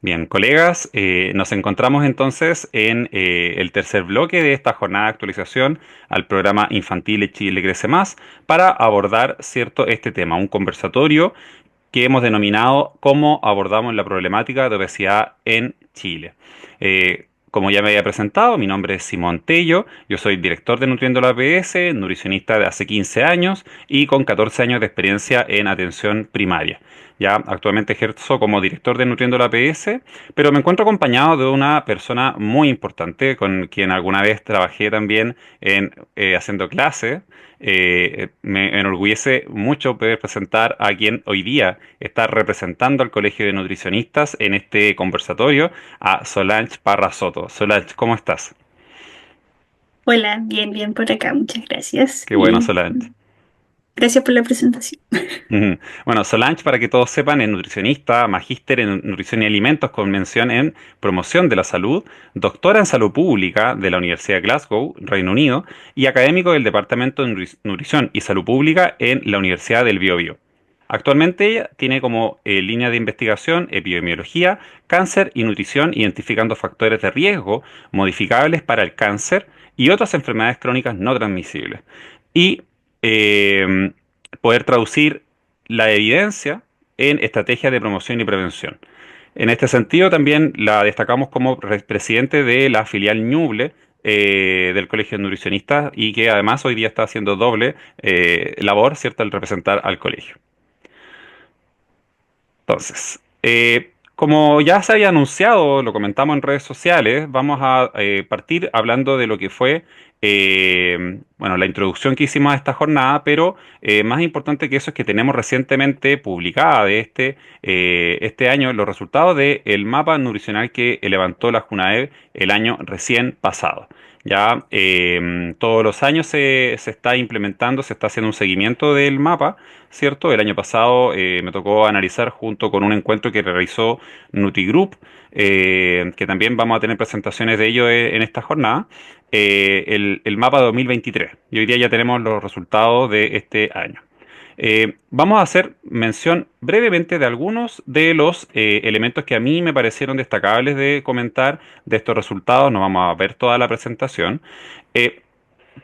Bien, colegas, nos encontramos entonces en el tercer bloque de esta jornada de actualización al programa Infantil Chile Crece Más para abordar, cierto, este tema, un conversatorio que hemos denominado cómo abordamos la problemática de obesidad en Chile. Como ya me había presentado, mi nombre es Simón Tello, yo soy director de Nutriendo la APS, nutricionista de hace 15 años y con 14 años de experiencia en atención primaria. Ya actualmente ejerzo como director de Nutriendo la APS, pero me encuentro acompañado de una persona muy importante con quien alguna vez trabajé también en haciendo clases. Me enorgullece mucho poder presentar a quien hoy día está representando al Colegio de Nutricionistas en este conversatorio, a Solange Parra Soto. Solange, ¿cómo estás? Hola, bien, bien por acá, muchas gracias. Qué bueno, Y Solange. gracias por la presentación. Ujú. Bueno, Solange, para que todos sepan, es nutricionista, magíster en nutrición y alimentos con mención en promoción de la salud, doctora en salud pública de la Universidad de Glasgow, Reino Unido, y académico del Departamento de Nutrición y Salud Pública en la Universidad del Biobío. Actualmente ella tiene como línea de investigación epidemiología, cáncer y nutrición, identificando factores de riesgo modificables para el cáncer y otras enfermedades crónicas no transmisibles. Y eh, poder traducir la evidencia en estrategias de promoción y prevención. En este sentido, también la destacamos como presidente de la filial Ñuble del Colegio de Nutricionistas y que además hoy día está haciendo doble labor, ¿cierto?, al representar al colegio. Entonces, como ya se había anunciado, lo comentamos en redes sociales, vamos a partir hablando de lo que fue, bueno, la introducción que hicimos a esta jornada, pero más importante que eso es que tenemos recientemente publicada de este año los resultados del mapa nutricional que levantó la JUNAEB el año recién pasado. Ya todos los años se está implementando, se está haciendo un seguimiento del mapa, ¿cierto? El año pasado me tocó analizar junto con un encuentro que realizó NutriGroup, que también vamos a tener presentaciones de ello en esta jornada, el mapa 2023. Y hoy día ya tenemos los resultados de este año. Vamos a hacer mención brevemente de algunos de los elementos que a mí me parecieron destacables de comentar de estos resultados. No vamos a ver toda la presentación. Eh,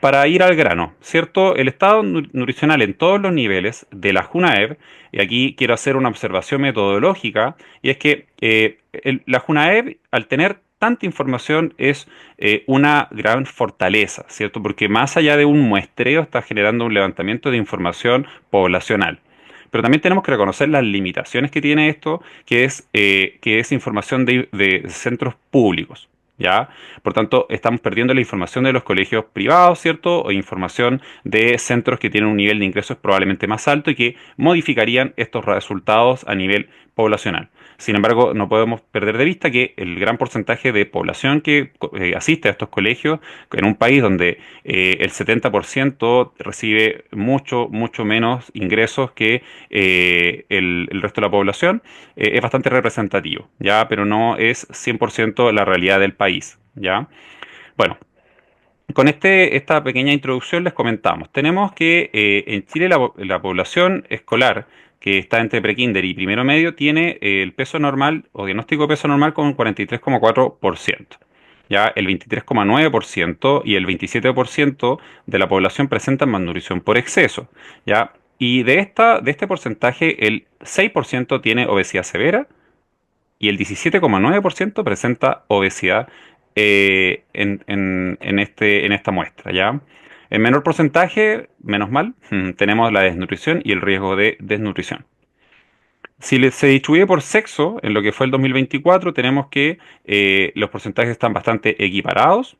para ir al grano, ¿cierto? El estado nutricional en todos los niveles de la JUNAEB, y aquí quiero hacer una observación metodológica, y es que la JUNAEB, al tener tanta información, es una gran fortaleza, ¿cierto? Porque más allá de un muestreo, está generando un levantamiento de información poblacional. Pero también tenemos que reconocer las limitaciones que tiene esto, que es información de centros públicos. ¿Ya? Por tanto, estamos perdiendo la información de los colegios privados, ¿cierto? O información de centros que tienen un nivel de ingresos probablemente más alto y que modificarían estos resultados a nivel poblacional. Sin embargo, no podemos perder de vista que el gran porcentaje de población que asiste a estos colegios, en un país donde el 70% recibe mucho, mucho menos ingresos que el resto de la población, es bastante representativo, ¿ya? Pero no es 100% la realidad del país, ¿ya? Bueno, con esta pequeña introducción les comentamos. Tenemos que en Chile la población escolar que está entre prekinder y primero medio tiene el peso normal o diagnóstico de peso normal con un 43,4%. Ya el 23,9% y el 27% de la población presentan malnutrición por exceso. Ya, y de este porcentaje, el 6% tiene obesidad severa y el 17,9% presenta obesidad en esta muestra, ¿ya? En menor porcentaje, menos mal, tenemos la desnutrición y el riesgo de desnutrición. Si se distribuye por sexo, en lo que fue el 2024, tenemos que los porcentajes están bastante equiparados.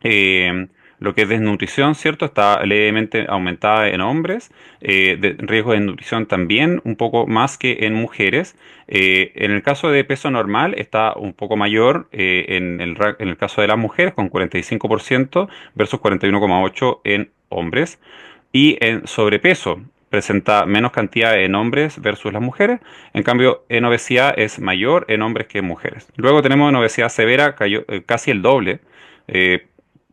Eh, lo que es desnutrición, ¿cierto? Está levemente aumentada en hombres. Riesgo de desnutrición también un poco más que en mujeres. En el caso de peso normal está un poco mayor en el caso de las mujeres con 45% versus 41,8% en hombres. Y en sobrepeso presenta menos cantidad en hombres versus las mujeres. En cambio, en obesidad es mayor en hombres que en mujeres. Luego tenemos en obesidad severa casi el doble. eh,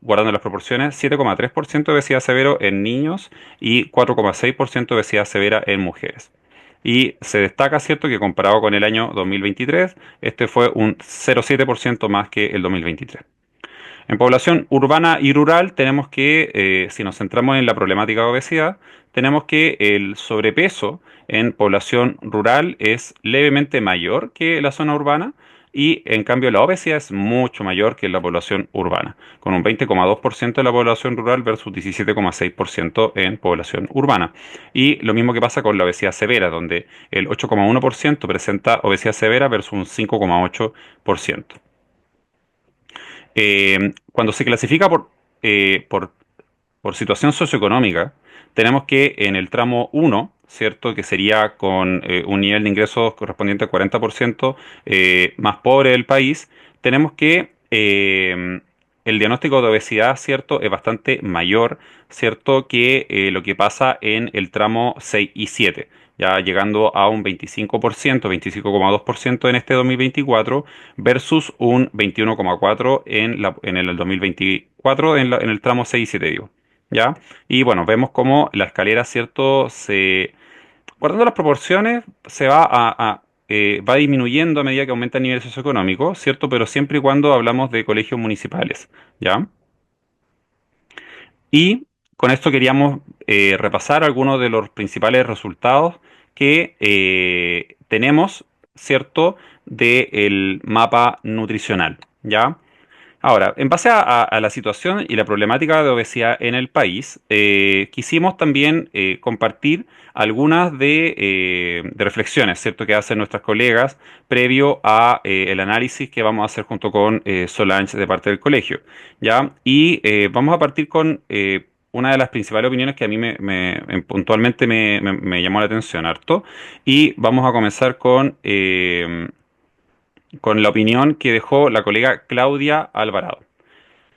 Guardando las proporciones, 7,3% de obesidad severo en niños y 4,6% de obesidad severa en mujeres. Y se destaca, ¿cierto?, que comparado con el año 2023, este fue un 0,7% más que el 2023. En población urbana y rural tenemos que, si nos centramos en la problemática de obesidad, tenemos que el sobrepeso en población rural es levemente mayor que la zona urbana y en cambio la obesidad es mucho mayor que en la población urbana, con un 20,2% de la población rural versus 17,6% en población urbana. Y lo mismo que pasa con la obesidad severa, donde el 8,1% presenta obesidad severa versus un 5,8%. Cuando se clasifica eh, por, por situación socioeconómica, tenemos que en el tramo uno, ¿cierto? Que sería con un nivel de ingresos correspondiente al 40% más pobre del país, tenemos que el diagnóstico de obesidad, ¿cierto? Es bastante mayor, ¿cierto? Que lo que pasa en el tramo 6 y 7, ya llegando a un 25%, 25,2% en este 2024 versus un 21,4% en el 2024 en el tramo 6 y 7, digo. ¿Ya? Y bueno, vemos cómo la escalera, ¿cierto? Guardando las proporciones, va disminuyendo a medida que aumenta el nivel socioeconómico, ¿cierto? Pero siempre y cuando hablamos de colegios municipales, ¿ya? Y con esto queríamos repasar algunos de los principales resultados que tenemos, ¿cierto? Del mapa nutricional, ¿ya? Ahora, en base a la situación y la problemática de obesidad en el país, quisimos también compartir algunas de reflexiones, ¿cierto?, que hacen nuestras colegas previo a el análisis que vamos a hacer junto con Solange de parte del colegio, ¿ya? Y vamos a partir con una de las principales opiniones que a mí puntualmente me llamó la atención harto, y vamos a comenzar con la opinión que dejó la colega Claudia Alvarado.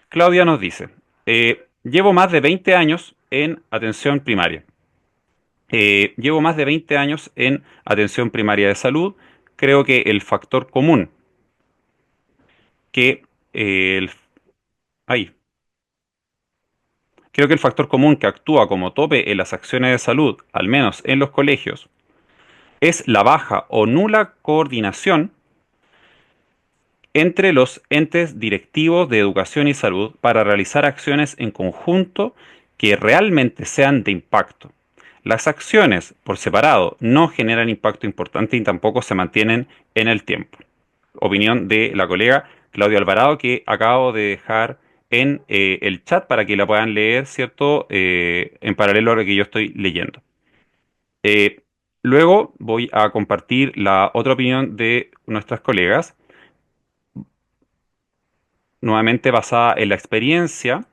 Claudia nos dice, llevo más de 20 años en atención primaria. Llevo más de 20 años en atención primaria de salud. Creo que el factor común que el, ay, creo que el factor común que actúa como tope en las acciones de salud, al menos en los colegios, es la baja o nula coordinación entre los entes directivos de educación y salud para realizar acciones en conjunto que realmente sean de impacto. Las acciones por separado no generan impacto importante y tampoco se mantienen en el tiempo. Opinión de la colega Claudia Alvarado, que acabo de dejar en el chat para que la puedan leer, ¿cierto? En paralelo a lo que yo estoy leyendo. Eh, Luego voy a compartir la otra opinión de nuestras colegas, nuevamente basada en la experiencia.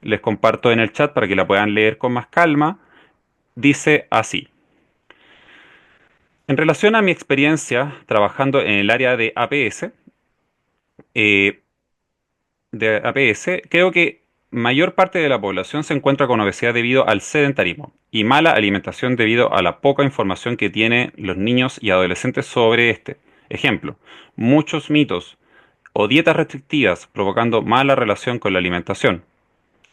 Les comparto en el chat para que la puedan leer con más calma. Dice así: en relación a mi experiencia trabajando en el área eh, de APS, creo que mayor parte de la población se encuentra con obesidad debido al sedentarismo y mala alimentación debido a la poca información que tienen los niños y adolescentes sobre este. Ejemplo, muchos mitos o dietas restrictivas provocando mala relación con la alimentación.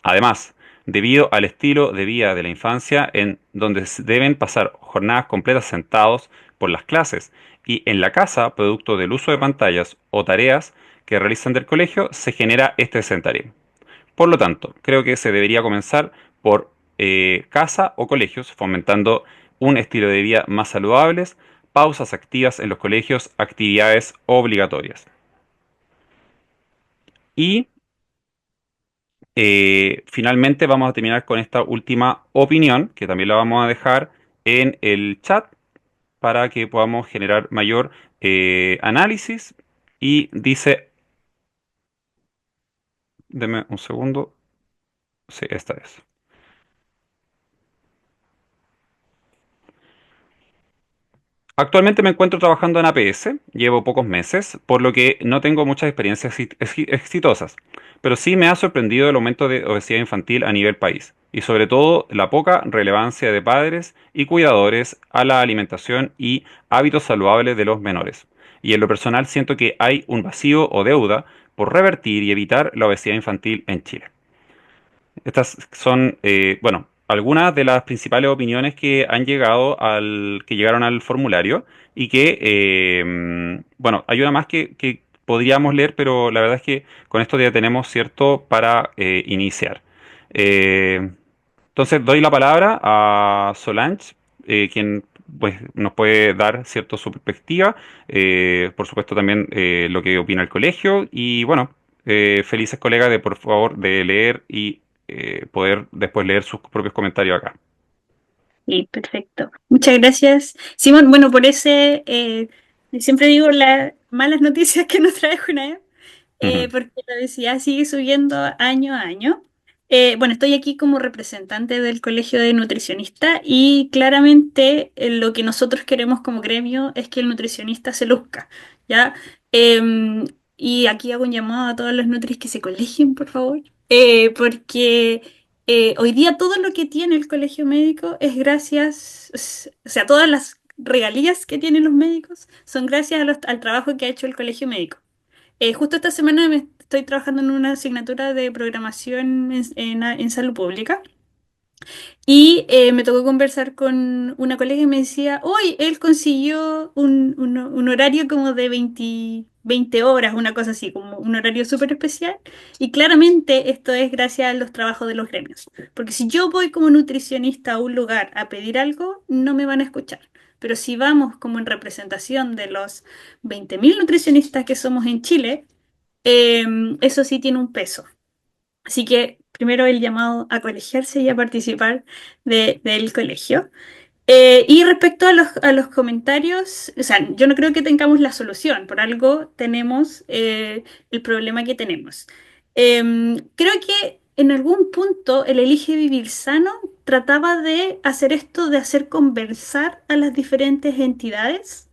Además, debido al estilo de vida de la infancia en donde deben pasar jornadas completas sentados por las clases y en la casa, producto del uso de pantallas o tareas que realizan del colegio, se genera este sedentarismo. Por lo tanto, creo que se debería comenzar por casa o colegios, fomentando un estilo de vida más saludables, pausas activas en los colegios, actividades obligatorias. Y finalmente vamos a terminar con esta última opinión, que también la vamos a dejar en el chat para que podamos generar mayor análisis. Y dice, deme un segundo, sí, esta es. Actualmente me encuentro trabajando en APS, llevo pocos meses, por lo que no tengo muchas experiencias exitosas, pero sí me ha sorprendido el aumento de obesidad infantil a nivel país y sobre todo la poca relevancia de padres y cuidadores a la alimentación y hábitos saludables de los menores. Y en lo personal siento que hay un vacío o deuda por revertir y evitar la obesidad infantil en Chile. Estas son, bueno, algunas de las principales opiniones que han llegado que llegaron al formulario y que, bueno, hay una más que podríamos leer, pero la verdad es que con esto ya tenemos cierto para iniciar. Eh, entonces doy la palabra a Solange, quien pues, nos puede dar cierto su perspectiva, por supuesto también lo que opina el colegio y bueno, felices colegas de por favor de leer y poder después leer sus propios comentarios acá. Sí, perfecto. Muchas gracias, Simón. Bueno, por ese, siempre digo las malas noticias que nos trae Junaed, Ujú, porque la obesidad sigue subiendo año a año. Bueno, estoy aquí como representante del Colegio de Nutricionistas y claramente lo que nosotros queremos como gremio es que el nutricionista se luzca, ¿ya? Em, y aquí hago un llamado a todos los nutris que se colegien, por favor, porque hoy día todo lo que tiene el colegio médico es gracias, o sea, todas las regalías que tienen los médicos son gracias al trabajo que ha hecho el colegio médico. Justo esta semana me estoy trabajando en una asignatura de programación en salud pública y me tocó conversar con una colega y me decía, hoy él consiguió un horario como de 20 horas, una cosa así, como un horario súper especial. Y claramente esto es gracias a los trabajos de los gremios. Porque si yo voy como nutricionista a un lugar a pedir algo, no me van a escuchar. Pero si vamos como en representación de los 20.000 nutricionistas que somos en Chile, eso sí tiene un peso. Así que primero el llamado a colegiarse y a participar del colegio. Y respecto a los comentarios, o sea, yo no creo que tengamos la solución, por algo tenemos el problema que tenemos. Creo que en algún punto el Elige Vivir Sano trataba de hacer esto, de hacer conversar a las diferentes entidades.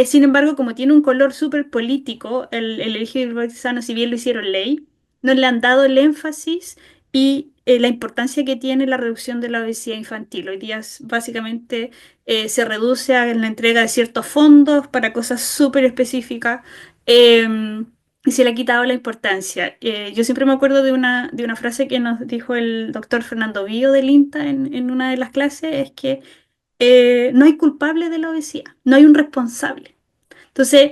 Sin embargo, como tiene un color súper político, el Elige Vivir Sano, si bien lo hicieron ley, no le han dado el énfasis y la importancia que tiene la reducción de la obesidad infantil. Hoy día básicamente se reduce a la entrega de ciertos fondos para cosas súper específicas y se le ha quitado la importancia. Yo siempre me acuerdo de una frase que nos dijo el doctor Fernando Bío del INTA en una de las clases, es que no hay culpable de la obesidad, no hay un responsable. Entonces,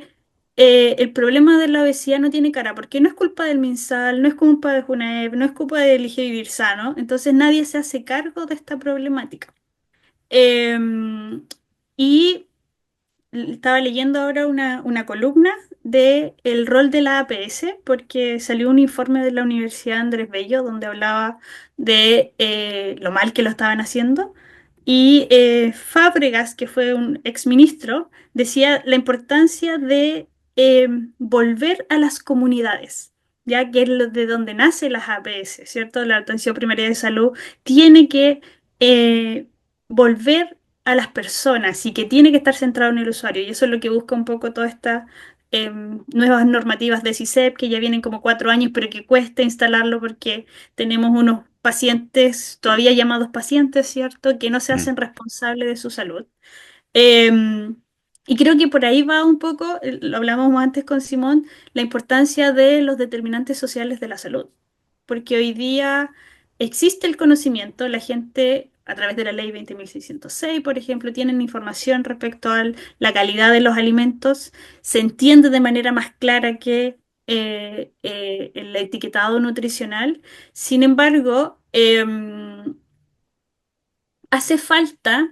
el problema de la obesidad no tiene cara, porque no es culpa del MinSal, no es culpa de Junaep, no es culpa de Elige Vivir Sano, entonces nadie se hace cargo de esta problemática. Y estaba leyendo ahora una columna de el rol de la APS, porque salió un informe de la Universidad Andrés Bello donde hablaba de lo mal que lo estaban haciendo. Y Fábregas, que fue un exministro, decía la importancia de eh, volver a las comunidades, ya que es de donde nace las APS, ¿cierto? La atención primaria de salud tiene que eh, volver a las personas y que tiene que estar centrado en el usuario. Y eso es lo que busca un poco todas estas nuevas normativas de CISEP, que ya vienen como 4 años, pero que cuesta instalarlo porque tenemos unos pacientes, todavía llamados pacientes, ¿cierto?, que no se mm, hacen responsables de su salud. Em, y creo que por ahí va un poco, lo hablábamos antes con Simón, la importancia de los determinantes sociales de la salud. Porque hoy día existe el conocimiento, la gente a través de la ley 20.606, por ejemplo, tienen información respecto a la calidad de los alimentos, se entiende de manera más clara que el etiquetado nutricional. Sin embargo, hace falta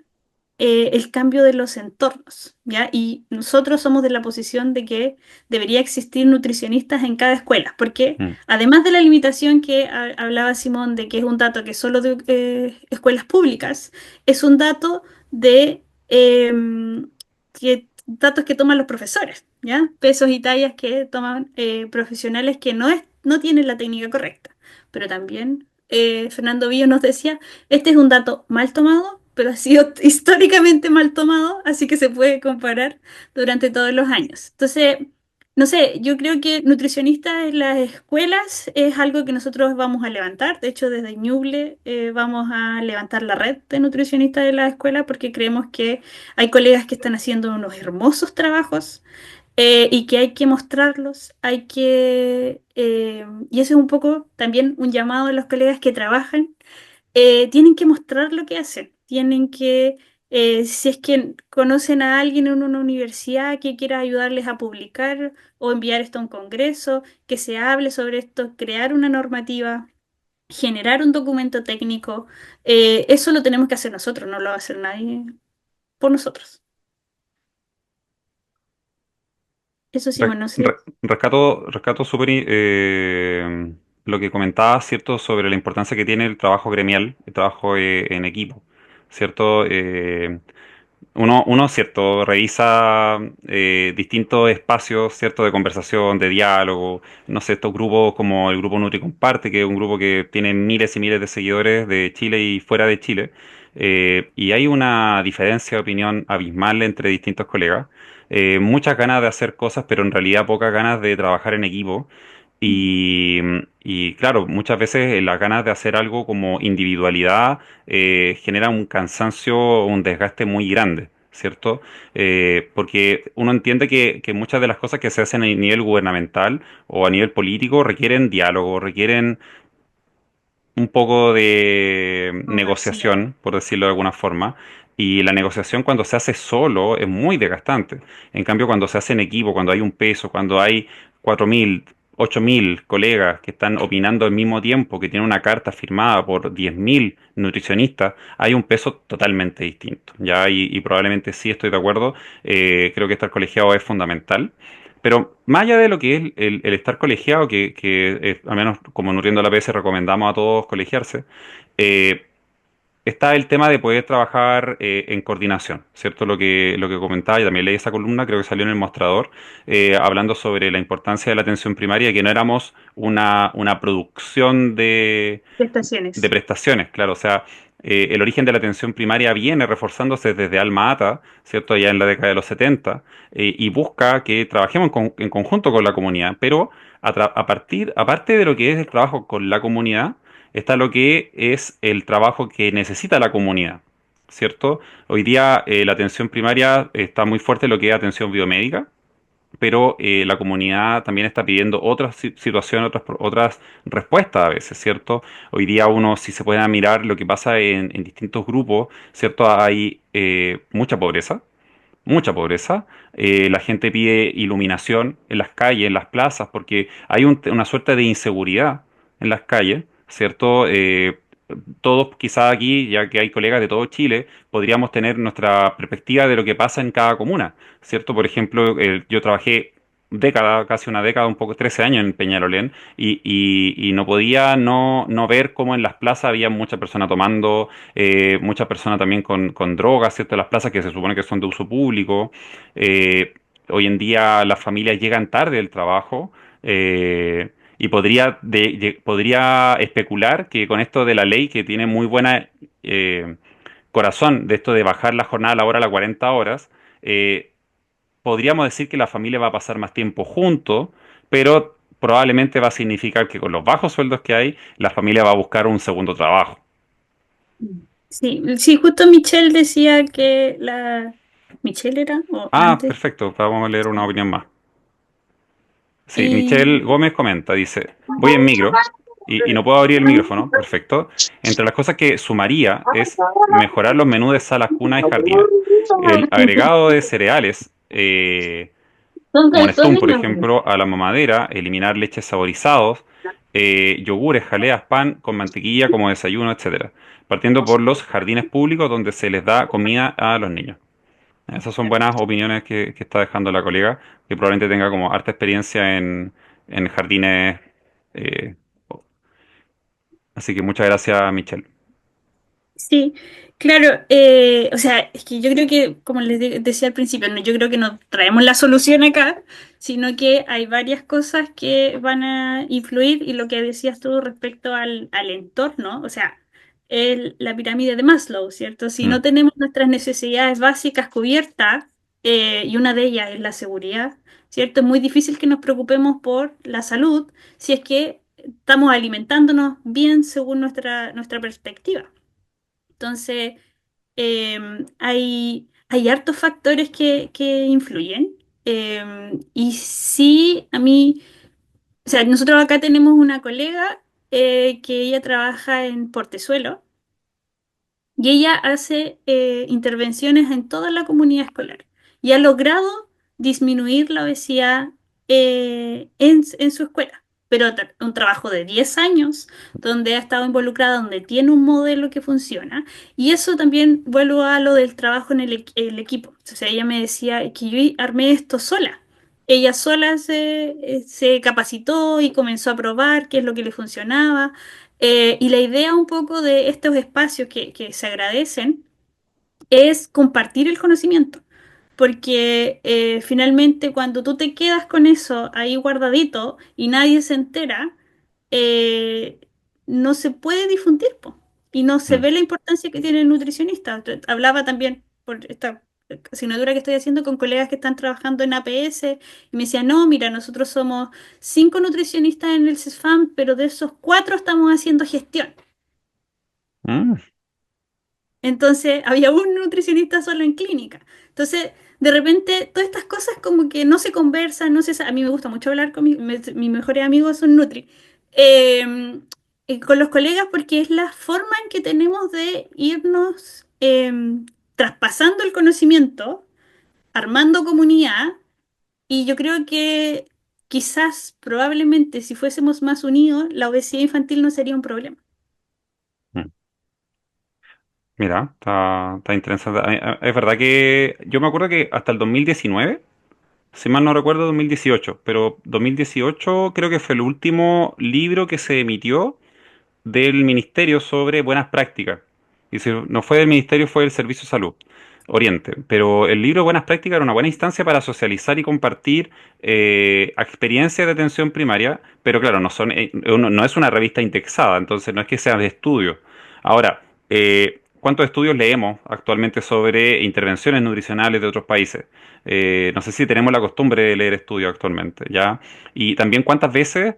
el cambio de los entornos, ¿ya? Y nosotros somos de la posición de que debería existir nutricionistas en cada escuela, porque mm, además de la limitación que hablaba Simón, de que es un dato que es solo de escuelas públicas, es un dato de datos que toman los profesores, ¿ya? Pesos y tallas que toman profesionales que no tienen la técnica correcta. Pero también Fernando Villo nos decía, este es un dato mal tomado, pero ha sido históricamente mal tomado, así que se puede comparar durante todos los años. Entonces, no sé, yo creo que nutricionistas en las escuelas es algo que nosotros vamos a levantar. De hecho, desde Ñuble vamos a levantar la red de nutricionistas de la escuela porque creemos que hay colegas que están haciendo unos hermosos trabajos y que hay que mostrarlos, y eso es un poco también un llamado a los colegas que trabajan. tienen que mostrar lo que hacen, tienen que, si es que conocen a alguien en una universidad que quiera ayudarles a publicar o enviar esto a un congreso, que se hable sobre esto, crear una normativa, generar un documento técnico, eso lo tenemos que hacer nosotros, no lo va a hacer nadie por nosotros. Eso sí, bueno, sí. Rescato súper lo que comentaba, ¿cierto?, sobre la importancia que tiene el trabajo gremial, el trabajo en equipo, ¿cierto? Uno, cierto, revisa distintos espacios, cierto, de conversación, de diálogo, no sé, estos grupos como el grupo Nutri Comparte, que es un grupo que tiene miles y miles de seguidores de Chile y fuera de Chile, y hay una diferencia de opinión abismal entre distintos colegas, muchas ganas de hacer cosas, pero en realidad pocas ganas de trabajar en equipo. Y, y claro, muchas veces las ganas de hacer algo como individualidad genera un cansancio, un desgaste muy grande, ¿cierto? Porque uno entiende que muchas de las cosas que se hacen a nivel gubernamental o a nivel político requieren diálogo, requieren un poco de Ah, sí. negociación, por decirlo de alguna forma, y la negociación cuando se hace solo es muy desgastante. En cambio, cuando se hace en equipo, cuando hay un peso, cuando hay 4.000, 8.000 colegas que están opinando al mismo tiempo, que tienen una carta firmada por 10.000 nutricionistas, hay un peso totalmente distinto. Ya, y probablemente sí estoy de acuerdo, creo que estar colegiado es fundamental. Pero más allá de lo que es el estar colegiado, al menos como Nutriendo la PS recomendamos a todos colegiarse, eh, está el tema de poder trabajar en coordinación, ¿cierto? Lo que comentaba, y también leí esa columna, creo que salió en el mostrador, hablando sobre la importancia de la atención primaria, que no éramos una producción de Prestaciones. prestaciones, claro. O sea, el origen de la atención primaria viene reforzándose desde Alma Ata, ¿cierto? Ya en la década de los 70, y busca que trabajemos en conjunto con la comunidad, pero aparte de lo que es el trabajo con la comunidad, está lo que es el trabajo que necesita la comunidad, ¿cierto? Hoy día la atención primaria está muy fuerte en lo que es atención biomédica, pero la comunidad también está pidiendo otras situaciones, otras respuestas a veces, ¿cierto? Hoy día uno, si se puede mirar lo que pasa en distintos grupos, ¿cierto? Hay mucha pobreza. La gente pide iluminación en las calles, en las plazas, porque hay una suerte de inseguridad en las calles, ¿cierto? Todos quizás aquí, ya que hay colegas de todo Chile, podríamos tener nuestra perspectiva de lo que pasa en cada comuna, ¿cierto? Por ejemplo, yo trabajé casi una década, un poco, 13 años en Peñalolén, y no podía no ver cómo en las plazas había muchas personas tomando, muchas personas también con drogas, ¿cierto? Las plazas que se supone que son de uso público. Eh, Hoy en día las familias llegan tarde del trabajo, y podría especular que con esto de la ley, que tiene muy buena corazón, de esto de bajar la jornada laboral a 40 horas, eh, podríamos decir que la familia va a pasar más tiempo juntos, pero probablemente va a significar que con los bajos sueldos que hay, la familia va a buscar un segundo trabajo. Sí, sí, justo Michelle decía que la... ¿Michelle era? ¿O Ah, antes? perfecto, vamos a leer una opinión más. Sí, Michelle Y... Gómez comenta, dice, voy en micro y no puedo abrir el micrófono, perfecto. Entre las cosas que sumaría es mejorar los menús de salas, cunas y jardines. El agregado de cereales, como Nestum, por ejemplo, a la mamadera, eliminar leches saborizados, yogures, jaleas, pan con mantequilla como desayuno, etcétera. Partiendo por los jardines públicos donde se les da comida a los niños. Esas son buenas opiniones que está dejando la colega, que probablemente tenga como harta experiencia en jardines. eh, Así que muchas gracias, Michelle. Sí, claro, o sea, es que yo creo que, como decía al principio, no, yo creo que no traemos la solución acá, sino que hay varias cosas que van a influir y lo que decías tú respecto al entorno, o sea, la pirámide de Maslow, ¿cierto? Si Mm. no tenemos nuestras necesidades básicas cubiertas, y una de ellas es la seguridad, ¿cierto? Es muy difícil que nos preocupemos por la salud si es que estamos alimentándonos bien según nuestra perspectiva. Entonces, hay hartos factores que influyen. Y sí, a mí, o sea, nosotros acá tenemos una colega que ella trabaja en Portezuelo. y ella hace intervenciones en toda la comunidad escolar y ha logrado disminuir la obesidad en su escuela. Pero un trabajo de 10 años donde ha estado involucrada, donde tiene un modelo que funciona. Y eso también vuelvo a lo del trabajo en el equipo. O sea, ella me decía que yo armé esto sola. Ella sola se capacitó y comenzó a probar qué es lo que le funcionaba. Y la idea un poco de estos espacios que se agradecen es compartir el conocimiento, porque finalmente cuando tú te quedas con eso ahí guardadito y nadie se entera, eh, no se puede difundir, po, y no se Mm, ve la importancia que tiene el nutricionista. Hablaba también por esta asignatura que estoy haciendo con colegas que están trabajando en APS y me decían, no, mira, nosotros somos 5 nutricionistas en el CESFAM, pero de esos 4 estamos haciendo gestión. mm, Entonces había un nutricionista solo en clínica. Entonces, de repente, todas estas cosas como que no se conversan, no se... A mí me gusta mucho hablar con mis mejores amigos son Nutri. Eh, con los colegas porque es la forma en que tenemos de irnos traspasando el conocimiento, armando comunidad, y yo creo que quizás, probablemente, si fuésemos más unidos, la obesidad infantil no sería un problema. mm. Mira, está interesante. Es verdad que yo me acuerdo que hasta el 2019, si mal no recuerdo, 2018, pero 2018 creo que fue el último libro que se emitió del Ministerio sobre buenas prácticas. Y si no fue del Ministerio, fue del Servicio de Salud Oriente. Pero el libro Buenas Prácticas era una buena instancia para socializar y compartir experiencias de atención primaria, pero claro, no es una revista indexada, entonces no es que sea de estudio. Ahora, ¿cuántos estudios leemos actualmente sobre intervenciones nutricionales de otros países? No sé si tenemos la costumbre de leer estudios actualmente, ¿ya? Y también cuántas veces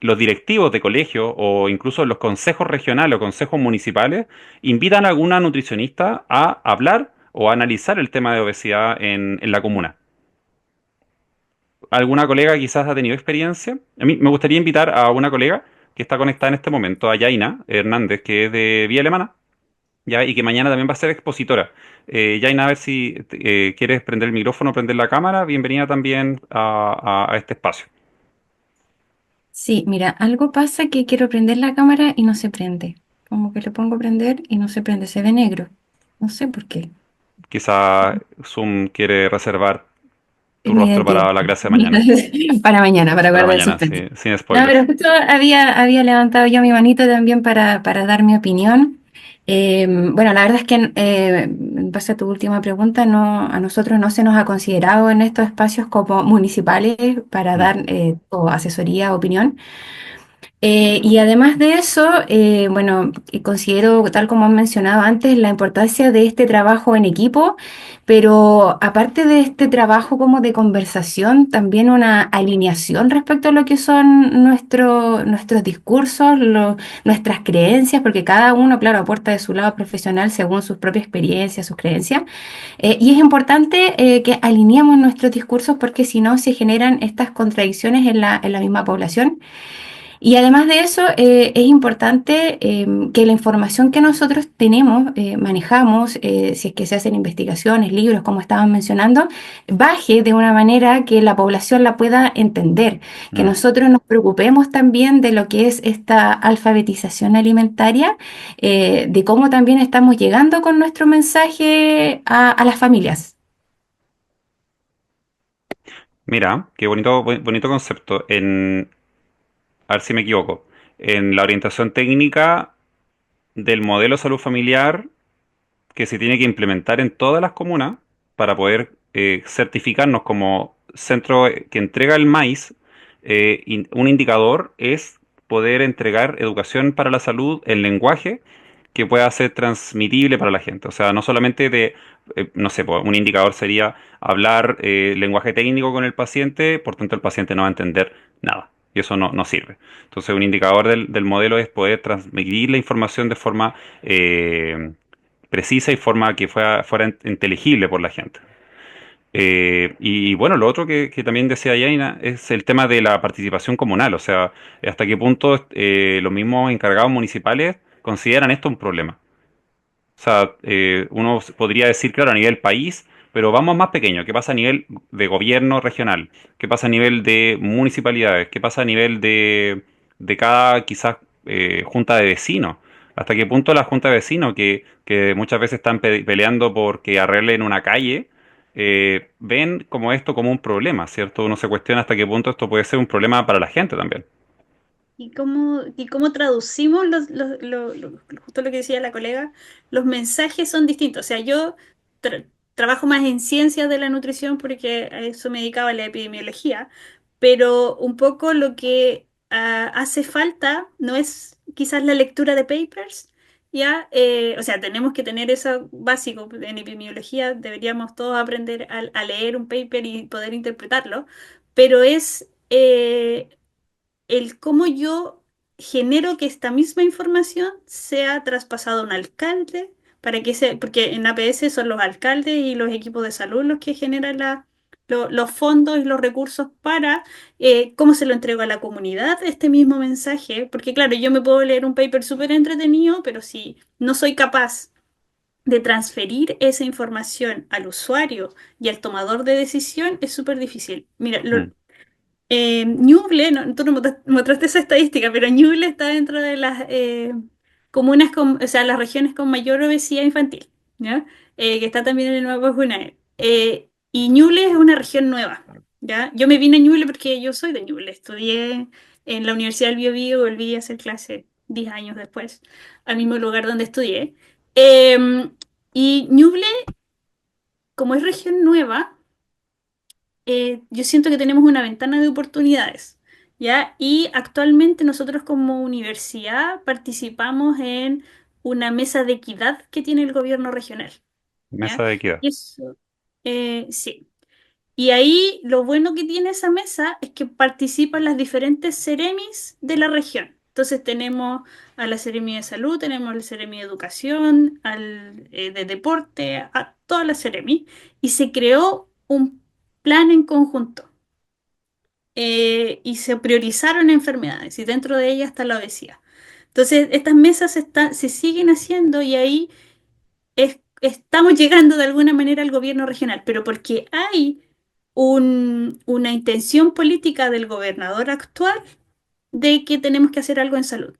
los directivos de colegio o incluso los consejos regionales o consejos municipales invitan a alguna nutricionista a hablar o a analizar el tema de obesidad en la comuna. ¿Alguna colega quizás ha tenido experiencia? A mí me gustaría invitar a una colega que está conectada en este momento, a Yaina Hernández, que es de Vía Alemana, ya, y que mañana también va a ser expositora. Yaina, a ver si quieres prender el micrófono, prender la cámara. Bienvenida también a este espacio. Sí, mira, algo pasa que quiero prender la cámara y no se prende. Como que le pongo a prender y no se prende, se ve negro. No sé por qué. Quizá Zoom quiere reservar Es tu mi rostro identidad. para la clase de mañana. Para mañana, para Para guardar el mañana, suspenso. sí, sin No, spoilers. pero justo había levantado yo mi manito también para dar mi opinión. Bueno, la verdad es que en base a tu última pregunta, no, a nosotros no se nos ha considerado en estos espacios como municipales para Mm, dar o asesoría, opinión. Y además de eso, bueno, y considero, tal como han mencionado antes, la importancia de este trabajo en equipo, pero aparte de este trabajo como de conversación, también una alineación respecto a lo que son nuestros discursos, nuestras creencias, porque cada uno, claro, aporta de su lado profesional según sus propias experiencias, sus creencias. Y es importante que alineemos nuestros discursos porque si no se generan estas contradicciones en la misma población. Y además de eso, es importante que la información que nosotros tenemos, manejamos, si es que se hacen investigaciones, libros, como estaban mencionando, baje de una manera que la población la pueda entender, que mm. nosotros nos preocupemos también de lo que es esta alfabetización alimentaria, de cómo también estamos llegando con nuestro mensaje a las familias. Mira, qué bonito, bonito concepto. A ver si me equivoco. En la orientación técnica del modelo salud familiar que se tiene que implementar en todas las comunas para poder certificarnos como centro que entrega el maíz, un indicador es poder entregar educación para la salud en lenguaje que pueda ser transmitible para la gente. O sea, no solamente no sé, pues, un indicador sería hablar lenguaje técnico con el paciente, por tanto el paciente no va a entender nada. Y eso no sirve. Entonces, un indicador del modelo es poder transmitir la información de forma precisa y forma que fuera inteligible por la gente. Y bueno, lo otro que también decía Yaina es el tema de la participación comunal, o sea, hasta qué punto los mismos encargados municipales consideran esto un problema. O sea, uno podría decir, claro, a nivel país, pero vamos más pequeño. ¿Qué pasa a nivel de gobierno regional? ¿Qué pasa a nivel de municipalidades? ¿Qué pasa a nivel de cada, quizás, junta de vecinos? ¿Hasta qué punto la junta de vecinos, que muchas veces están peleando porque arreglen una calle, ven como esto como un problema, ¿cierto? Uno se cuestiona hasta qué punto esto puede ser un problema para la gente también. Y cómo traducimos justo lo que decía la colega, los mensajes son distintos. O sea, yo trabajo más en ciencias de la nutrición porque a eso me dedicaba la epidemiología, pero un poco lo que hace falta no es quizás la lectura de papers, ya, o sea, tenemos que tener eso básico en epidemiología, deberíamos todos aprender a leer un paper y poder interpretarlo, pero es el cómo yo genero que esta misma información sea traspasada a un alcalde para que porque en APS son los alcaldes y los equipos de salud los que generan los fondos y los recursos para cómo se lo entrego a la comunidad este mismo mensaje, porque claro, yo me puedo leer un paper súper entretenido, pero si no soy capaz de transferir esa información al usuario y al tomador de decisión, es súper difícil. Mira, Mm. Ñuble, no, tú no mostraste esa estadística, pero Ñuble está dentro de las comunas o sea, las regiones con mayor obesidad infantil, ¿ya? Que está también en el mapa Junae. Y Ñuble es una región nueva, ¿ya? Yo me vine a Ñuble porque yo soy de Ñuble, estudié en la Universidad del Biobío, volví a hacer clase 10 años después, al mismo lugar donde estudié. Y Ñuble, como es región nueva, yo siento que tenemos una ventana de oportunidades, ¿ya? Y actualmente nosotros como universidad participamos en una mesa de equidad que tiene el gobierno regional, ¿ya? Mesa de equidad. Y eso, sí. Y ahí lo bueno que tiene esa mesa es que participan las diferentes seremis de la región. Entonces tenemos a la Seremi de Salud, tenemos al Seremi de Educación, al de Deporte, a todas las Seremi, y se creó un plan en conjunto y se priorizaron enfermedades y dentro de ellas está la obesidad. Entonces estas mesas se siguen haciendo y ahí estamos llegando de alguna manera al gobierno regional, pero porque hay una intención política del gobernador actual de que tenemos que hacer algo en salud.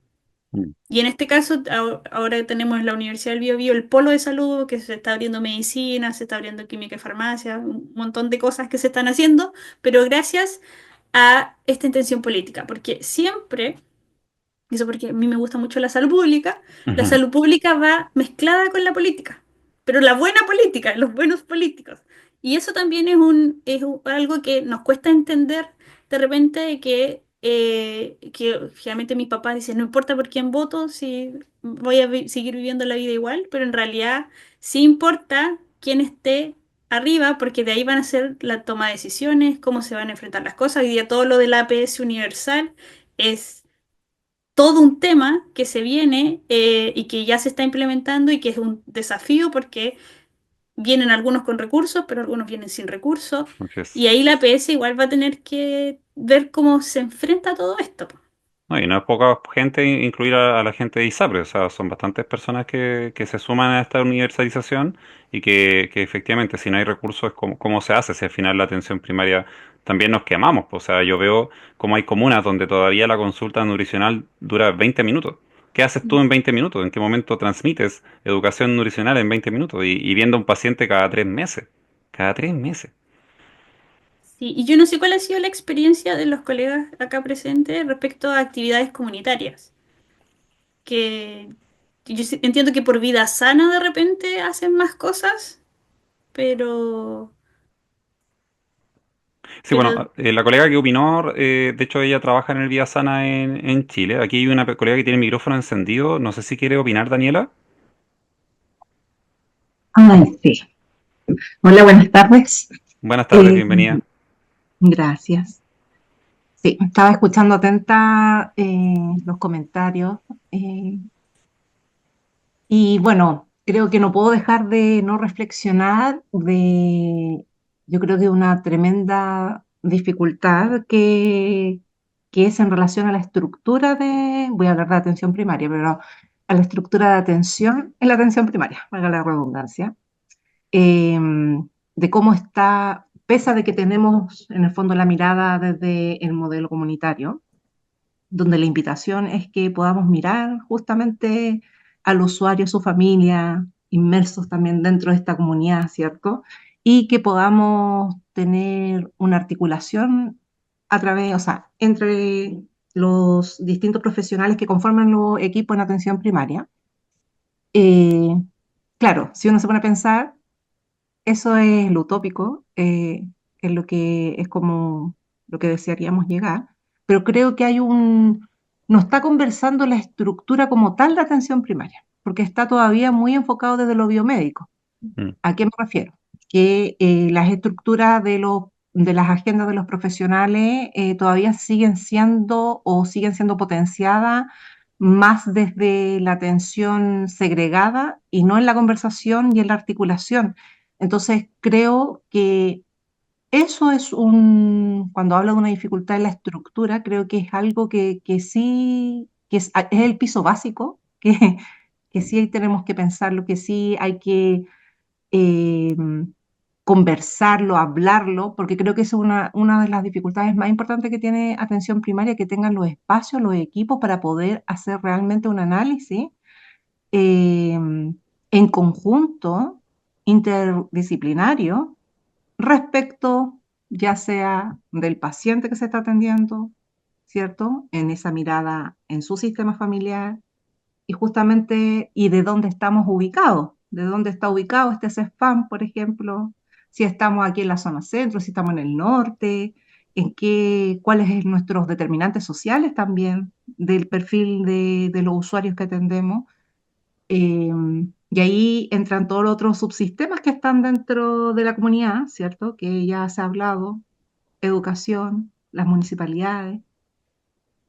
Mm. Y en este caso, ahora tenemos en la Universidad del Biobío el polo de salud, que se está abriendo medicina, se está abriendo química y farmacia, un montón de cosas que se están haciendo, pero gracias a esta intención política, porque siempre eso porque a mí me gusta mucho la Ujú. salud pública va mezclada con la política, pero la buena política, los buenos políticos. Y eso también algo que nos cuesta entender de repente de que generalmente mis papás dicen, no importa por quién voto, si voy a seguir viviendo la vida igual, pero en realidad sí importa quién esté arriba, porque de ahí van a ser la toma de decisiones, cómo se van a enfrentar las cosas. Hoy día todo lo del APS universal es todo un tema que se viene y que ya se está implementando y que es un desafío porque vienen algunos con recursos, pero algunos vienen sin recursos. Así es. Y ahí la PS igual va a tener que ver cómo se enfrenta a todo esto, po. No, y no es poca gente incluir a la gente de ISAPRE, o sea, son bastantes personas que se suman a esta universalización y que efectivamente si no hay recursos, ¿cómo se hace? Si al final la atención primaria también nos quemamos, pues, o sea, yo veo cómo hay comunas donde todavía la consulta nutricional dura 20 minutos. ¿Qué haces tú en 20 minutos? ¿En qué momento transmites educación nutricional en 20 minutos? Y viendo a un paciente cada 3 meses. Cada 3 meses. Sí, y yo no sé cuál ha sido la experiencia de los colegas acá presentes respecto a actividades comunitarias, que yo entiendo que por vida sana de repente hacen más cosas, pero, Sí, bueno, pero la colega que opinó, de hecho ella trabaja en el Vía Sana en Chile. Aquí hay una colega que tiene el micrófono encendido. No sé si quiere opinar, Daniela. Ay, sí. Hola, buenas tardes. Buenas tardes, Eh, bienvenida. gracias. Sí, estaba escuchando atenta los comentarios y bueno, creo que no puedo dejar de no reflexionar yo creo que una tremenda dificultad que es en relación a la estructura voy a hablar de atención primaria, pero a la estructura de atención en la atención primaria, valga la redundancia, eh, de cómo está, pese a de que tenemos en el fondo la mirada desde el modelo comunitario, donde la invitación es que podamos mirar justamente al usuario, su familia, inmersos también dentro de esta comunidad, ¿cierto? Y que podamos tener una articulación a través, o sea, entre los distintos profesionales que conforman los equipos en atención primaria. Eh, claro, si uno se pone a pensar, eso es lo utópico, es lo que es como lo que desearíamos llegar, pero creo que no está conversando la estructura como tal de atención primaria, porque está todavía muy enfocado desde lo biomédico. Mm. ¿A qué me refiero? Que las estructuras de las agendas de los profesionales todavía siguen siendo potenciadas más desde la atención segregada y no en la conversación y en la articulación. Entonces, creo que eso cuando hablo de una dificultad en la estructura, creo que es algo que sí, es el piso básico, que sí tenemos que pensarlo, que sí hay que eh, conversarlo, hablarlo, porque creo que es una de las dificultades más importantes que tiene atención primaria, que tengan los espacios, los equipos para poder hacer realmente un análisis eh, en conjunto, interdisciplinario, respecto ya sea del paciente que se está atendiendo, ¿cierto? En esa mirada en su sistema familiar y justamente y de dónde estamos ubicados, de dónde está ubicado este CESFAM, por ejemplo, si estamos aquí en la zona centro, si estamos en el norte, cuáles son nuestros determinantes sociales también del perfil de los usuarios que atendemos. Eh, y ahí entran todos los otros subsistemas que están dentro de la comunidad, ¿cierto? Que ya se ha hablado, educación, las municipalidades.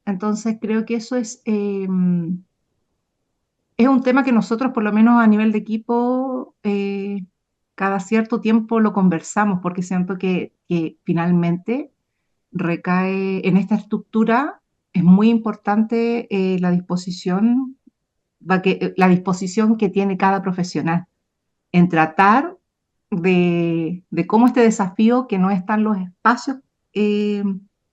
Entonces creo que eso es un tema que nosotros, por lo menos a nivel de equipo, cada cierto tiempo lo conversamos, porque siento que finalmente recae en esta estructura, es muy importante la disposición que tiene cada profesional en tratar de cómo este desafío, que no están los espacios eh,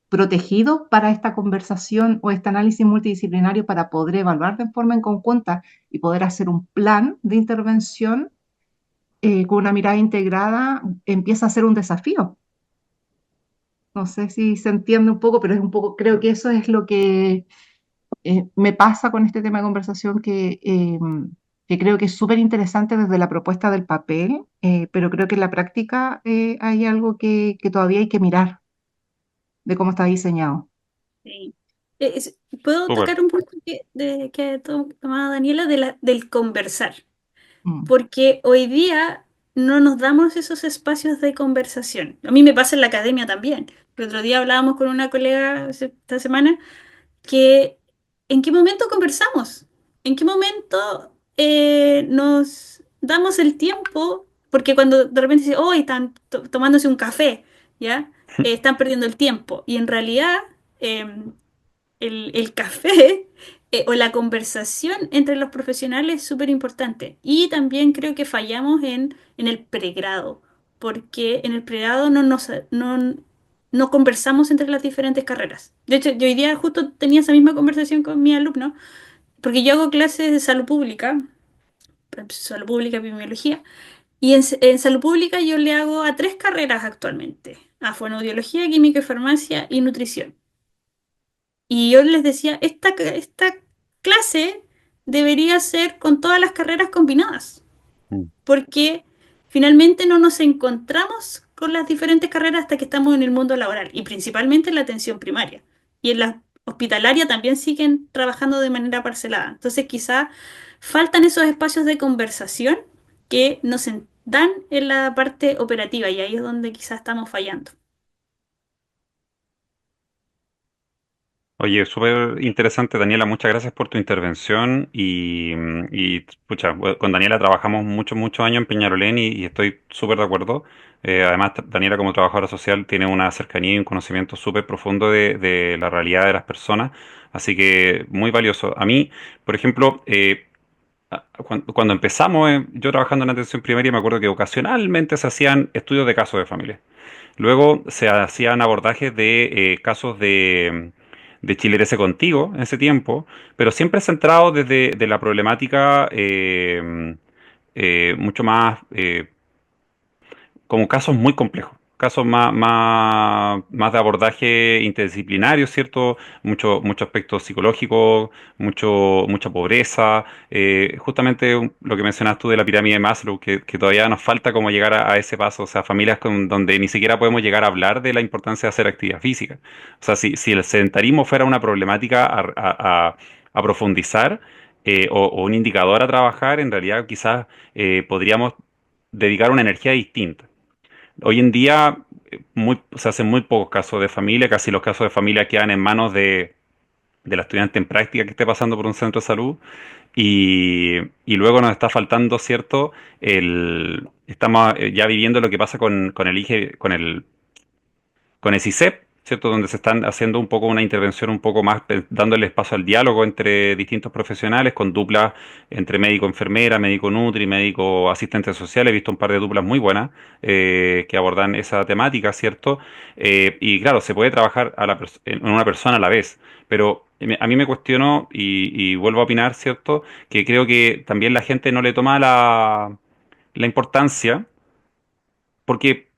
protegidos para esta conversación o este análisis multidisciplinario para poder evaluar de forma en conjunta y poder hacer un plan de intervención con una mirada integrada, empieza a ser un desafío. No sé si se entiende un poco, pero es un poco, creo que eso es lo que me pasa con este tema de conversación que creo que es súper interesante desde la propuesta del papel, pero creo que en la práctica hay algo que todavía hay que mirar de cómo está diseñado. Sí. ¿Puedo Súper. tocar un punto que tomaba Daniela del conversar? Mm, Porque hoy día no nos damos esos espacios de conversación. A mí me pasa en la academia también. El otro día hablábamos con una colega esta semana que ¿en qué momento conversamos? ¿En qué momento nos damos el tiempo? Porque cuando de repente dicen, oh, están tomándose un café, ¿ya? Están perdiendo el tiempo. Y en realidad el café o la conversación entre los profesionales es súper importante. Y también creo que fallamos en el pregrado, porque en el pregrado no conversamos entre las diferentes carreras. De hecho, yo hoy día justo tenía esa misma conversación con mi alumno, porque yo hago clases de salud pública, epidemiología, y en salud pública yo le hago a tres carreras actualmente, a fonoaudiología, química y farmacia y nutrición. Y yo les decía, esta clase debería ser con todas las carreras combinadas, Mm. porque finalmente no nos encontramos con las diferentes carreras hasta que estamos en el mundo laboral, y principalmente en la atención primaria. Y en la hospitalaria también siguen trabajando de manera parcelada. Entonces quizá faltan esos espacios de conversación que nos dan en la parte operativa, y ahí es donde quizá estamos fallando. Oye, súper interesante, Daniela. Muchas gracias por tu intervención pucha, con Daniela trabajamos muchos años en Peñarolén y estoy súper de acuerdo. Además, Daniela como trabajadora social tiene una cercanía y un conocimiento súper profundo de la realidad de las personas, así que muy valioso. A mí, por ejemplo, cuando empezamos, yo trabajando en atención primaria, me acuerdo que ocasionalmente se hacían estudios de casos de familia. Luego se hacían abordajes de casos de Chile Crece Contigo en ese tiempo, pero siempre centrados desde de la problemática mucho más como casos muy complejos, casos más de abordaje interdisciplinario, ¿cierto? Mucho aspecto psicológico, mucha pobreza, justamente lo que mencionas tú de la pirámide de Maslow, que todavía nos falta como llegar a ese paso, o sea, familias donde ni siquiera podemos llegar a hablar de la importancia de hacer actividad física. O sea, si el sedentarismo fuera una problemática a profundizar, o un indicador a trabajar, en realidad quizás podríamos dedicar una energía distinta. Hoy en día se hacen muy pocos casos de familia, casi los casos de familia quedan en manos de la estudiante en práctica que esté pasando por un centro de salud y luego nos está faltando, ¿cierto? Estamos ya viviendo lo que pasa con el con el CICEP, ¿cierto? Donde se están haciendo un poco una intervención un poco más, dándole espacio al diálogo entre distintos profesionales, con duplas entre médico-enfermera, médico-nutri, médico-asistente social. He visto un par de duplas muy buenas que abordan esa temática, ¿cierto? Y claro, se puede trabajar en una persona a la vez, pero a mí me cuestiono y vuelvo a opinar, ¿cierto? Que creo que también la gente no le toma la importancia porque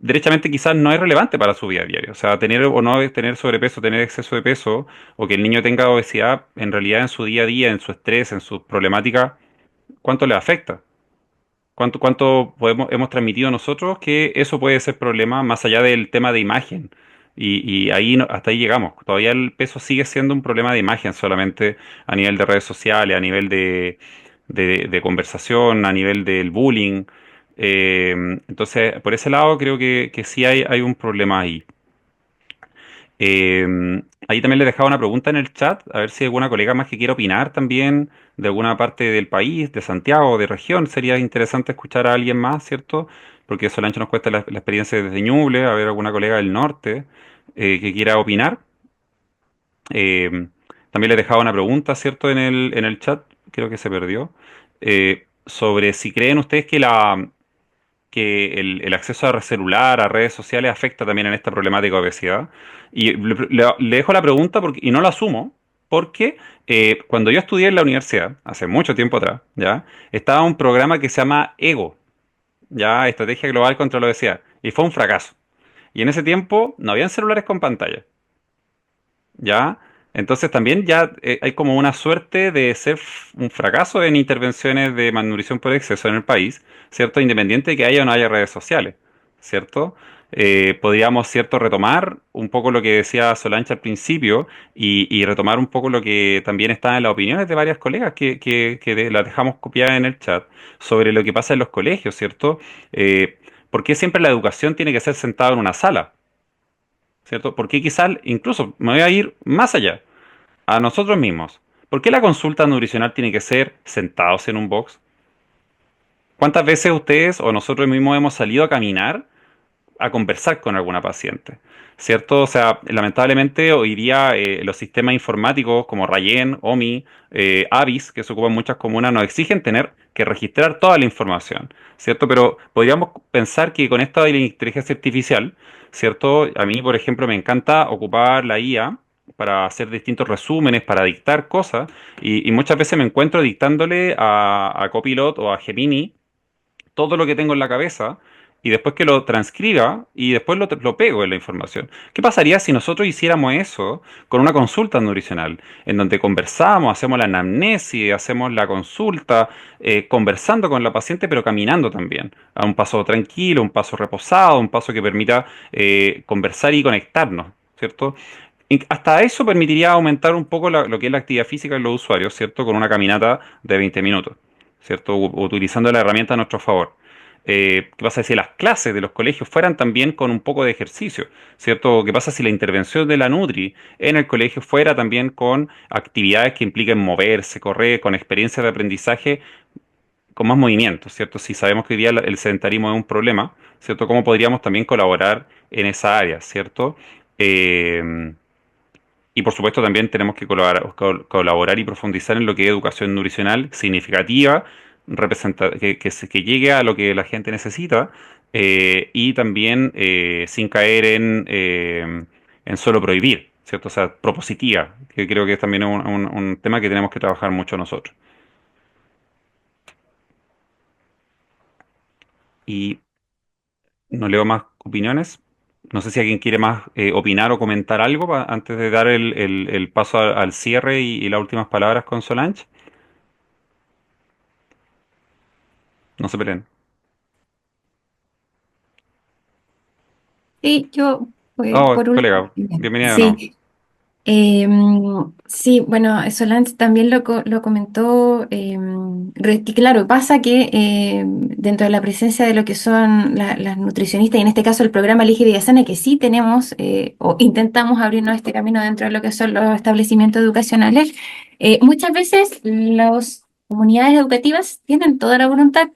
derechamente quizás no es relevante para su vida diaria. O sea, tener o no tener sobrepeso, tener exceso de peso, o que el niño tenga obesidad, en realidad en su día a día, en su estrés, en sus problemáticas, ¿cuánto le afecta? ¿Cuánto hemos transmitido nosotros que eso puede ser problema más allá del tema de imagen? Y ahí hasta ahí llegamos. Todavía el peso sigue siendo un problema de imagen solamente a nivel de redes sociales, a nivel de conversación, a nivel del bullying. Eh, entonces, por ese lado creo que sí hay un problema ahí. Ahí también le dejaba una pregunta en el chat, a ver si hay alguna colega más que quiera opinar también de alguna parte del país, de Santiago, de región. Sería interesante escuchar a alguien más, ¿cierto? Porque Solange nos cuesta la experiencia desde Ñuble, a ver alguna colega del norte que quiera opinar. También le dejaba una pregunta, ¿cierto? En el chat, creo que se perdió, sobre si creen ustedes que el acceso a celular, a redes sociales, afecta también en esta problemática de obesidad. Y le dejo la pregunta y no la asumo, porque cuando yo estudié en la universidad, hace mucho tiempo atrás, ¿ya? Estaba un programa que se llama EGO, ¿ya? Estrategia Global contra la Obesidad, y fue un fracaso. Y en ese tiempo no habían celulares con pantalla. ¿Ya? Entonces también ya hay como una suerte de ser un fracaso en intervenciones de malnutrición por exceso en el país, ¿cierto? Independiente de que haya o no haya redes sociales, ¿cierto? Podríamos, ¿cierto?, retomar un poco lo que decía Solange al principio y retomar un poco lo que también está en las opiniones de varias colegas que las dejamos copiadas en el chat sobre lo que pasa en los colegios, ¿cierto? ¿Por qué siempre la educación tiene que ser sentada en una sala? ¿Cierto? Porque quizás, incluso me voy a ir más allá, a nosotros mismos. ¿Por qué la consulta nutricional tiene que ser sentados en un box? ¿Cuántas veces ustedes o nosotros mismos hemos salido a caminar a conversar con alguna paciente? ¿Cierto? O sea, lamentablemente hoy día los sistemas informáticos como Rayen, OMI, Avis, que se ocupan en muchas comunas, nos exigen tener que registrar toda la información, ¿cierto? Pero podríamos pensar que con esta de la inteligencia artificial, ¿cierto? A mí, por ejemplo, me encanta ocupar la IA para hacer distintos resúmenes, para dictar cosas, y muchas veces me encuentro dictándole a Copilot o a Gemini todo lo que tengo en la cabeza y después que lo transcriba y después lo pego en la información. ¿Qué pasaría si nosotros hiciéramos eso con una consulta nutricional, en donde conversamos, hacemos la anamnesis, hacemos la consulta, conversando con la paciente, pero caminando también, a un paso tranquilo, un paso reposado, un paso que permita conversar y conectarnos, ¿cierto? Hasta eso permitiría aumentar un poco lo que es la actividad física en los usuarios, ¿cierto? Con una caminata de 20 minutos, ¿cierto? Utilizando la herramienta a nuestro favor. ¿Qué pasa si las clases de los colegios fueran también con un poco de ejercicio? ¿Cierto? ¿Qué pasa si la intervención de la Nutri en el colegio fuera también con actividades que impliquen moverse, correr, con experiencias de aprendizaje, con más movimiento, ¿cierto? Si sabemos que hoy día el sedentarismo es un problema, ¿cierto? ¿Cómo podríamos también colaborar en esa área, ¿cierto? Eh, Y por supuesto también tenemos que colaborar y profundizar en lo que es educación nutricional significativa, que llegue a lo que la gente necesita, y también sin caer en solo prohibir, ¿cierto? O sea, propositiva, que creo que es también un tema que tenemos que trabajar mucho nosotros. Y no leo más opiniones. No sé si alguien quiere más opinar o comentar algo antes de dar el paso al cierre y las últimas palabras con Solange. No se peleen. Sí, yo, Oh, por último, colega, bienvenida de nuevo. sí. Sí, bueno, Solange también lo comentó, que claro, pasa que dentro de la presencia de lo que son las nutricionistas, y en este caso el programa Elige Vida Sana, que sí tenemos o intentamos abrirnos este camino dentro de lo que son los establecimientos educacionales, muchas veces las comunidades educativas tienen toda la voluntad,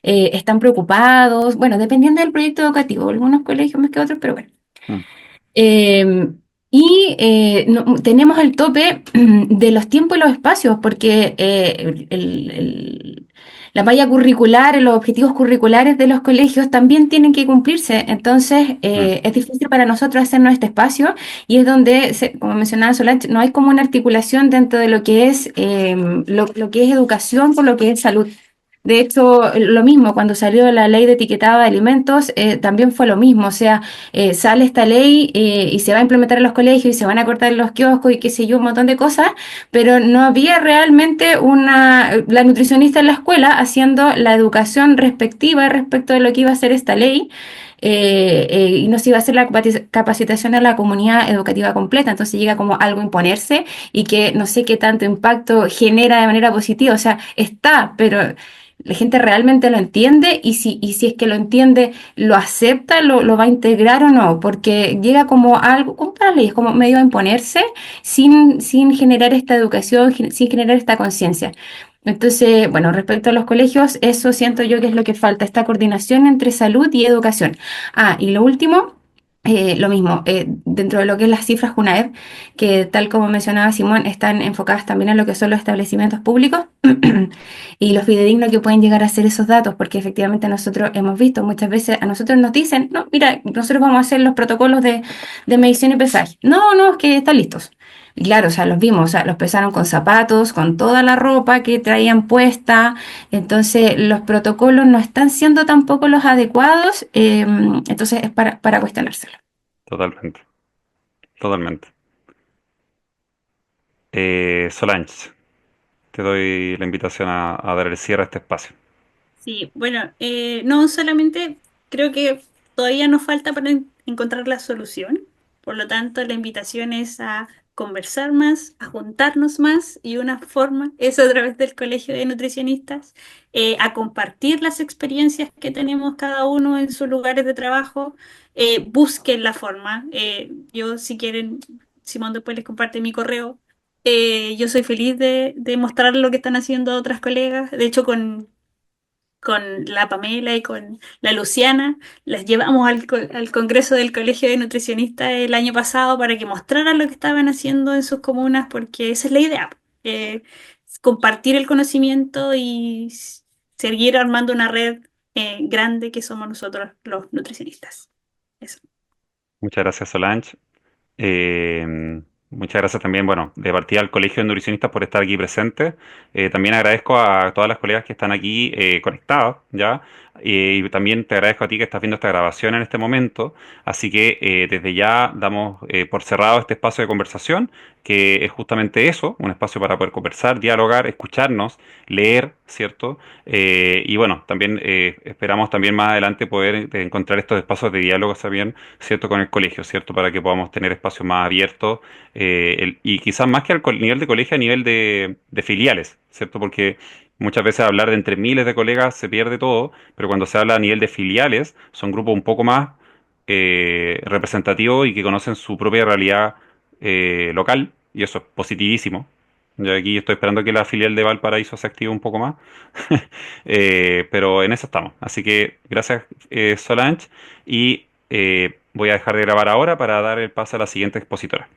están preocupados, bueno, dependiendo del proyecto educativo, algunos colegios más que otros, pero bueno. Mm, Eh, tenemos el tope de los tiempos y los espacios, porque la malla curricular, los objetivos curriculares de los colegios también tienen que cumplirse. Entonces, mm, es difícil para nosotros hacernos este espacio y es donde, como mencionaba Solange, no hay como una articulación dentro de lo que es, lo que es educación con lo que es salud. De hecho, lo mismo, cuando salió la ley de etiquetado de alimentos, también fue lo mismo. O sea, sale esta ley y se va a implementar en los colegios y se van a cortar los kioscos y qué sé yo, un montón de cosas, pero no había realmente la nutricionista en la escuela haciendo la educación respectiva respecto de lo que iba a ser esta ley. Y no se iba a hacer la capacitación a la comunidad educativa completa, entonces llega como algo a imponerse y que no sé qué tanto impacto genera de manera positiva, o sea, está, pero la gente realmente lo entiende y si es que lo entiende, lo acepta, lo va a integrar o no, porque llega como algo, como para leyes, como medio a imponerse sin generar esta educación, sin generar esta conciencia. Entonces, bueno, respecto a los colegios, eso siento yo que es lo que falta, esta coordinación entre salud y educación. Ah, y lo último, lo mismo, dentro de lo que es las cifras JUNAEB, que tal como mencionaba Simón, están enfocadas también en lo que son los establecimientos públicos y los fidedignos que pueden llegar a ser esos datos, porque efectivamente nosotros hemos visto muchas veces, a nosotros nos dicen, no, mira, nosotros vamos a hacer los protocolos de medición y pesaje. No, no, es que están listos. Y claro, o sea, los vimos, o sea, los pesaron con zapatos, con toda la ropa que traían puesta. Entonces, los protocolos no están siendo tampoco los adecuados. Entonces, es para cuestionárselo. totalmente, totalmente. Solange, te doy la invitación a dar el cierre a este espacio. Sí, bueno, no solamente creo que todavía nos falta para encontrar la solución. Por lo tanto, la invitación es a conversar más, a juntarnos más y una forma es a través del Colegio de Nutricionistas, a compartir las experiencias que tenemos cada uno en sus lugares de trabajo. Busquen la forma. Yo, si quieren, Simón después les comparte mi correo. Yo soy feliz de mostrar lo que están haciendo otras colegas. De hecho, con la Pamela y con la Luciana. Las llevamos al Congreso del Colegio de Nutricionistas el año pasado para que mostraran lo que estaban haciendo en sus comunas, porque esa es la idea, eh, compartir el conocimiento y seguir armando una red grande que somos nosotros los nutricionistas. Eso. Muchas gracias, Solange. Muchas gracias también, bueno, de partida al Colegio de Nutricionistas por estar aquí presente. También agradezco a todas las colegas que están aquí conectadas, ¿ya? Y también te agradezco a ti que estás viendo esta grabación en este momento. Así que desde ya damos por cerrado este espacio de conversación, que es justamente eso, un espacio para poder conversar, dialogar, escucharnos, leer, ¿cierto? Y bueno, también esperamos también más adelante poder encontrar estos espacios de diálogo también, ¿cierto? Con el colegio, ¿cierto? Para que podamos tener espacios más abiertos y quizás más que al nivel de colegio, a nivel de filiales, ¿cierto? Porque muchas veces hablar de entre miles de colegas se pierde todo, pero cuando se habla a nivel de filiales, son grupos un poco más representativos y que conocen su propia realidad local, y eso es positivísimo. Yo aquí estoy esperando que la filial de Valparaíso se active un poco más, pero en eso estamos. Así que gracias, Solange, y voy a dejar de grabar ahora para dar el paso a la siguiente expositora.